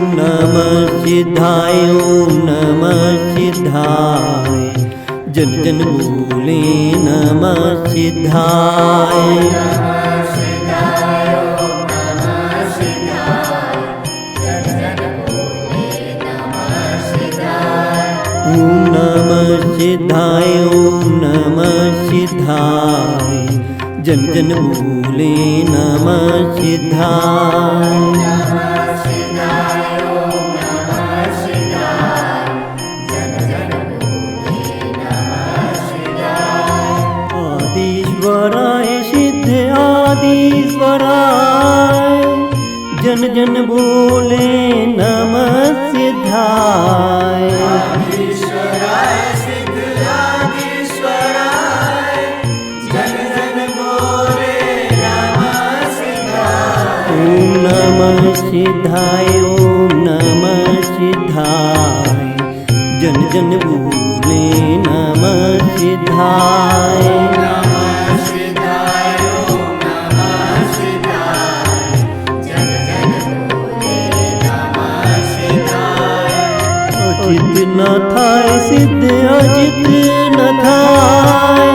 नमः सिद्धाय ओम नमः सिद्धाय। जन जन बोले नमः सिद्धाय। ओम नमः सिद्धाय ओम नमः सिद्धाय। जन जन बोले नमः सिद्धाय। आदिश्वराय सिद्ध आदिश्वराय। जन जन बोले नमः सिद्धाय। आदिश्वराय सिद्ध आदिश्वराय। जन जन बोले नमः सिद्धाय। ओम नमः सिद्धाय ओम नमः सिद्धाय। जन जन बोले नमः सिद्धाय। अजित न थाय सिद्ध अजित न थाय।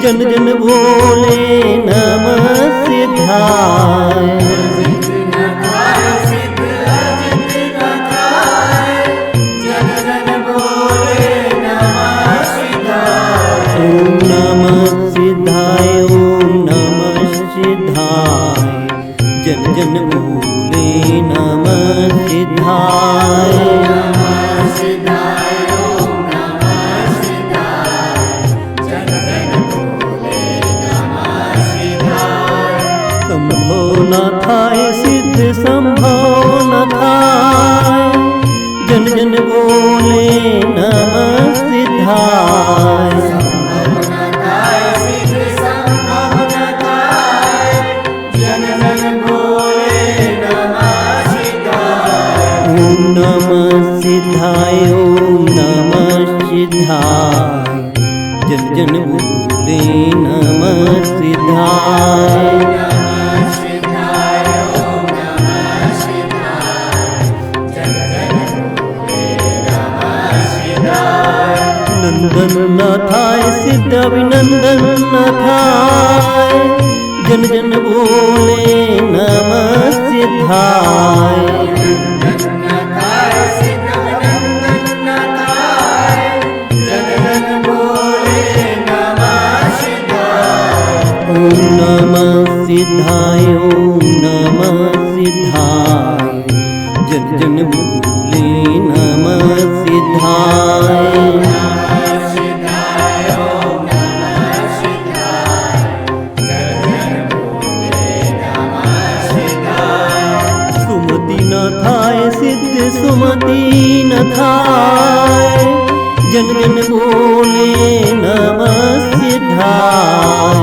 जन जन बोले नमः सिद्धाय। अजित न थाय सिद्ध अजित न थाय। जन जन बोले नमः सिद्धाय। ओम नमः सिद्धाय ओम नमः सिद्धाय। जन जन बोले नमः सिद्धाय। संभो न थाय सिद्ध संभो न थाय। जन जन बोले नमः सिद्धाय। ओम नमः सिद्धाय ओम नमः सिद्धाय। जन जन बोले नमः सिद्धाय। नंदन न थाय सिद्ध अभिनंदन न थाय। जन जन बोले नमः सिद्धाय। ओम नमः सिद्धाय ओम नमः सिद्धाय। जन जन बोले नमः सिद्धाय। सुमति न थाय सिद्ध सुमति न थाय। जन जन बोले नमः सिद्धाय।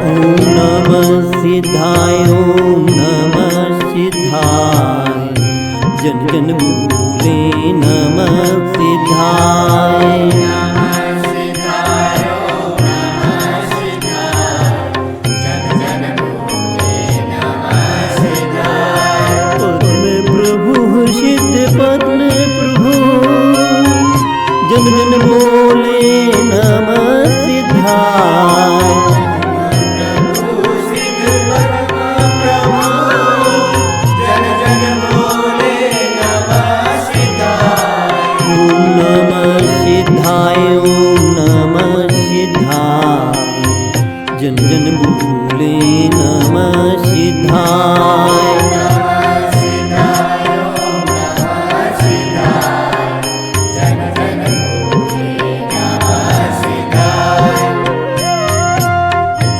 ओम नमः सिद्धाय ओम नमः सिद्धाय। जन जन बोले नमः सिद्धाय। पद्म प्रभु सिद्ध पद्म प्रभु। जन जन बोले नमः सिद्धाय। ओम नमः सिद्धाय ओम नमः सिद्धाय। जन जन बोले नमः सिद्धाय।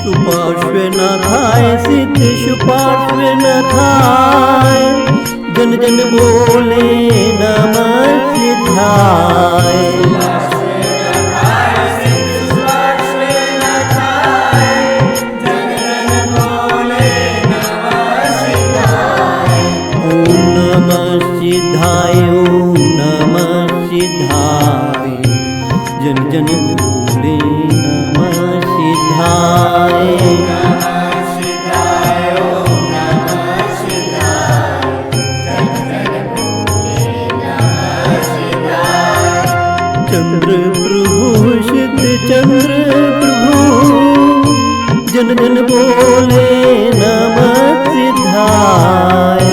सुपार्श्व न थाय सिद्ध सुपार्श्व न थाय। जन जन बोले नमः सिद्धाय। ओम नमः सिद्धाय ओम नमः सिद्धाय। जन जन बोले बोले नमः सिद्धाय। चंद्र प्रभु सिद्ध चंद्र प्रभु जन जन बोले नमः सिद्धाय।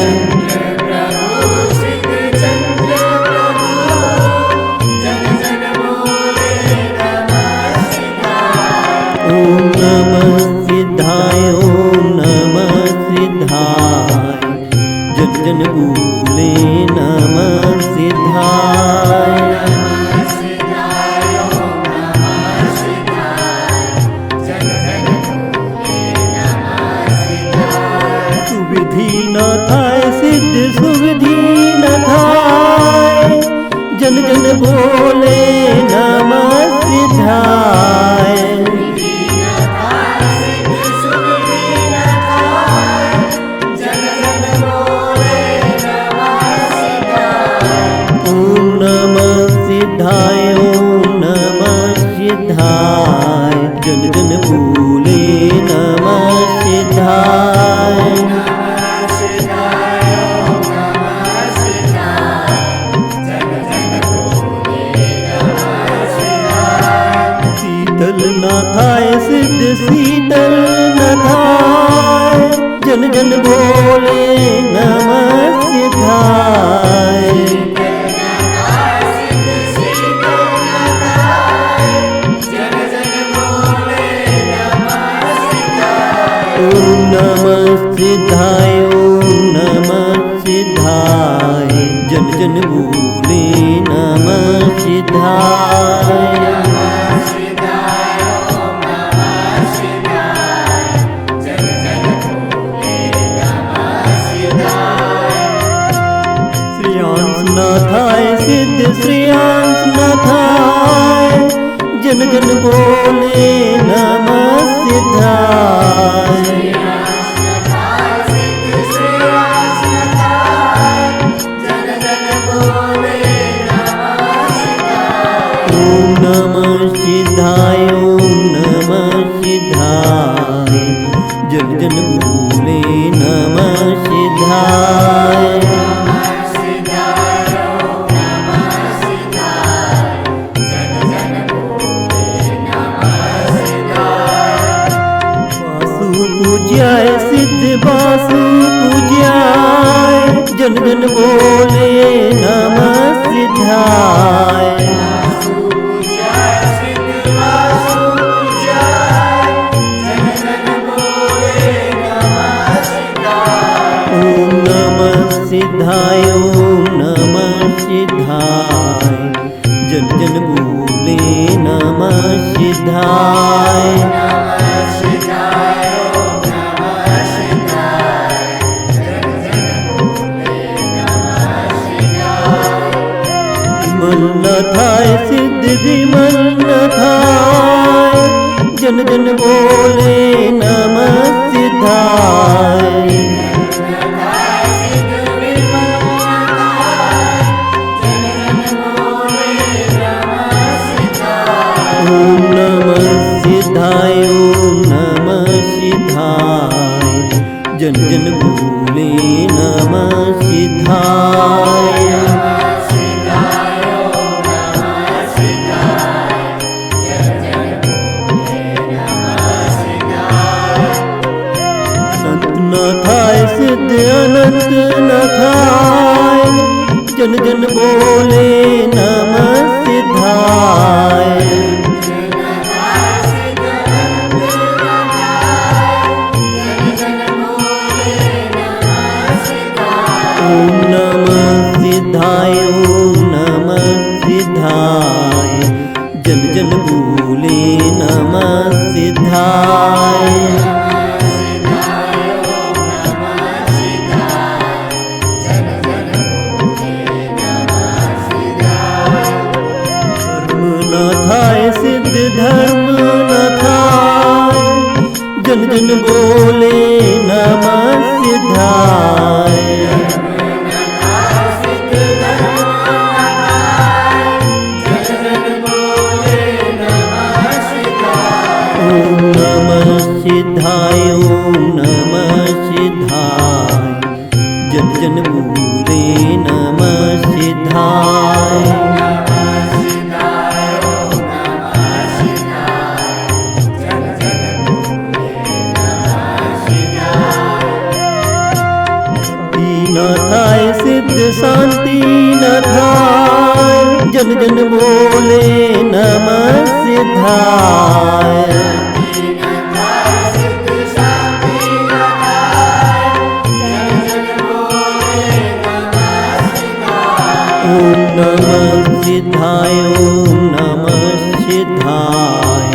ओम नमः सिद्धाय ओम नमः सिद्धाय जन जन बोले नमः सिद्धाय। सुविधि न थाय सिद्ध सुविधि न थाय जन जन बोले नमः सिद्धाय। ओम नमः सिद्धाय ओम नमः सिद्धाय जन जन बोले नमः सिद्धाय। शीतल न थाय सिद्ध शीतल न थाय जन जन बोले नमः सिद्धाय। ओम नमः सिद्धाय ओम नमः सिद्धाय जन जन बोले नमः सिद्धाय। श्रेयांस न थाय सिद्ध श्रेयांस न थाय जन जन बोले नमः सिद्धाय। ओम नमः सिद्धाय ओम नमः सिद्धाय जन जन बोले नमः सिद्धाय। पूज्याय सिद्ध वासु पूज्याय जन जन बोले नमः सिद्धाय। ओम नमः सिद्धाय ओम नमः सिद्धाय जन जन बोले नमः सिद्धाय। विमल न थाय सिद्ध विमल न थाय जन जन बोले नमः सिद्धाय। ओम नमः सिद्धाय ओम नमः सिद्धाय जन जन बोले नमः सिद्धाय। न थाय सिद्ध अनंत न थाय जन जन बोले नमः सिद्धाय। ओम नमः सिद्धाय ओम नमः सिद्धाय जन जन बोले नमः सिद्धाय। थाय सिद्ध धर्म न थाय जन जन बोले नमः सिद्धाय। सिद्धाय ओम नमः सिद्धाय ओम नमः सिद्धाय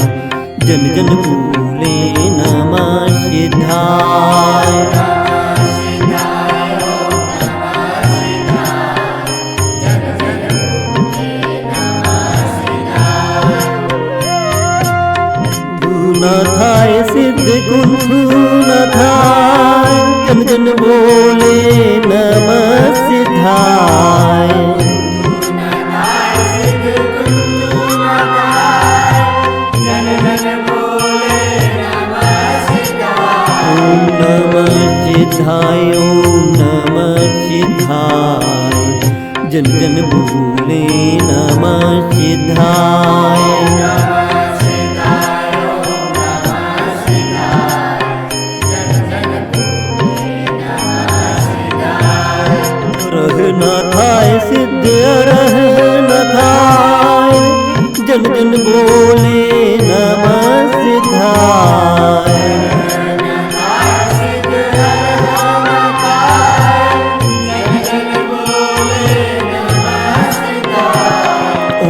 जन जन बोले नमः सिद्धाय न थाय सिद्ध कुंठू न थाय जन जन बोले नमः सिद्धाय ओम नमः सिद्धाय ओम नमः सिद्धाय जन जन बोले नमः सिद्धाय न थाय सिद्ध रह न थाय जन जन बोले नमः सिद्धाय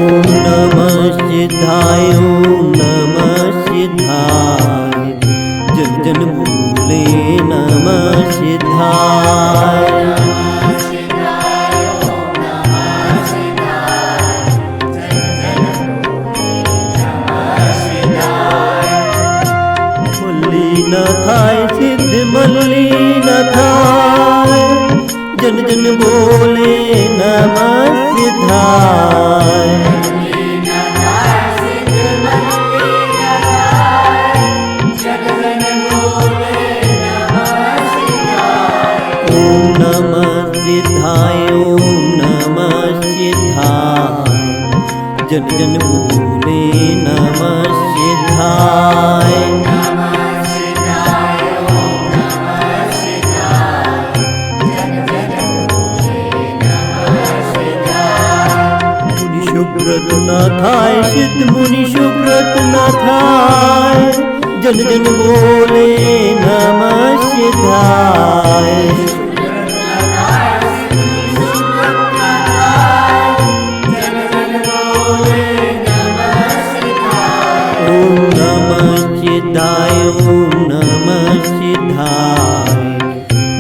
ओम नमः सिद्धाय ओम नमः सिद्धाय जन जन बोले नमः सिद्धाय न थाय सिद्ध मल्ली न थाय जन जन बोले नमः सिद्धाय ओम नमः सिद्धाय ओम नमः सिद्धाय जन जन बोले नमः सिद्धाय शुभ्रत न थाय सिद्ध मुनि शुभ्रत न थाय जन जन बोले नमः सिद्धाय ओम नमः सिद्धाय ओम नमः सिद्धाय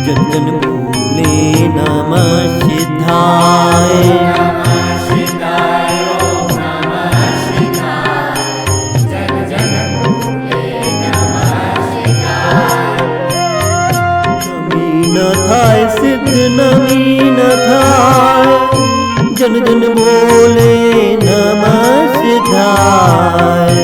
जन जन बोले नमः सिद्धाय न थाय सिद्ध नमी न थाय जन जन बोले नमः सिद्धाय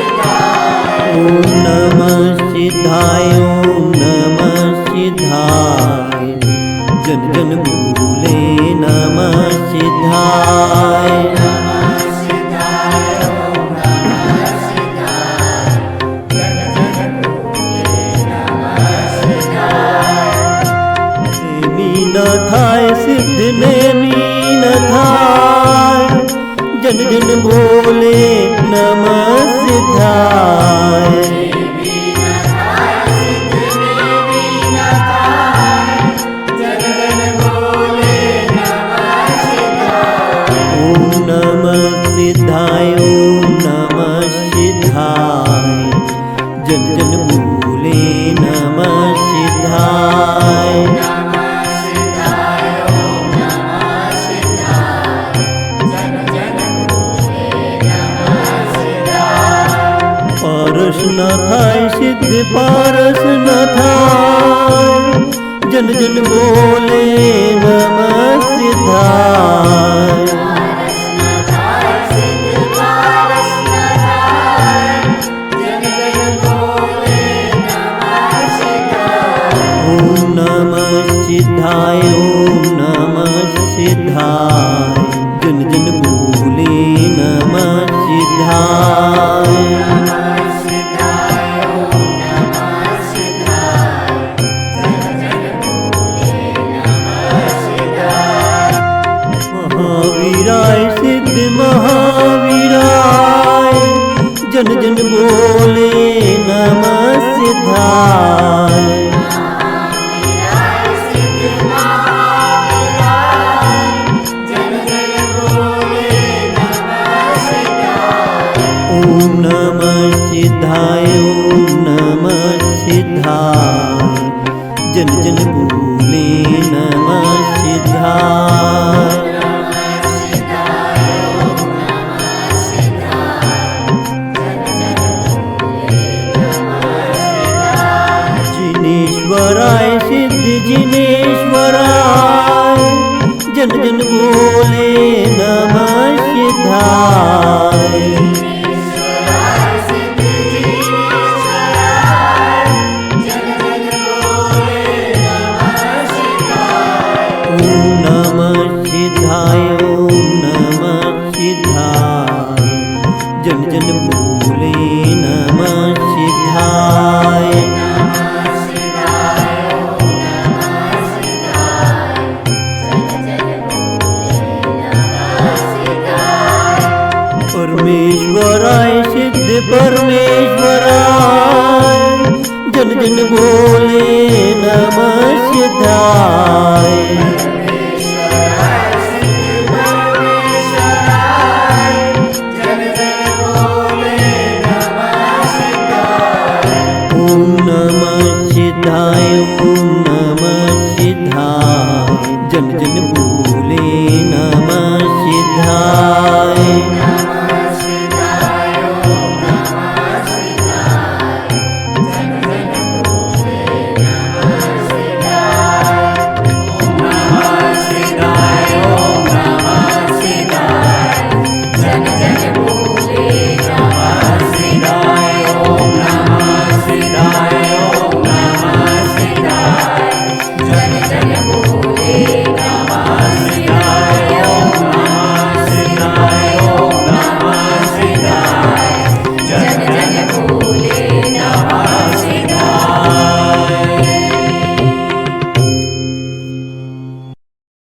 ओम नमः सिद्धाय ओम नमः सिद्धाय जन जन बोले नमः सिद्धाय न थाय सिद्ध नेमी न थाय जन जन बोले नमः सिद्धाय ओम नमः सिद्धाय ओम नमः सिद्धाय जन जन बोले नमः सिद्धाय पारस न थाय सिद्ध पारस न थाय जन जन बोले नमः सिद्धाय ओम नमः सिद्धाय ओम नमः सिद्धाय जन जन बोले नमः सिद्धाय सिद्धि जिनेश्वराय जन जन बोले नमः सिद्धाय ईश्वराय सिद्धि जिनेश्वराय जन जन बोले नमः शिवाय ओम नमः सिद्धाय ओम नमः सिद्धाय जन जन बोले नमः सिद्धाय नमः शिवाय ओम नमः शिवाय जन जन बोले नमः शिवाय परमेश्वराय सिद्ध परमेश्वराय जन जन बोले नमः सिद्धाय परमेश्वराय सिद्धि परमेश्वराय जन जन बोले नमः शिवाय ओम नमः सिद्धाय ओम नमः सिद्धाय जन जन बोले नमः सिद्धाय नमः शिवाय ओम नमः शिवाय जन जन बोले नमः शिवाय ओम नमः शिवाय ओम नमः शिवाय जन जन बोले नमः शिवाय ओम नमः शिवाय ओम नमः शिवाय जन जन बोले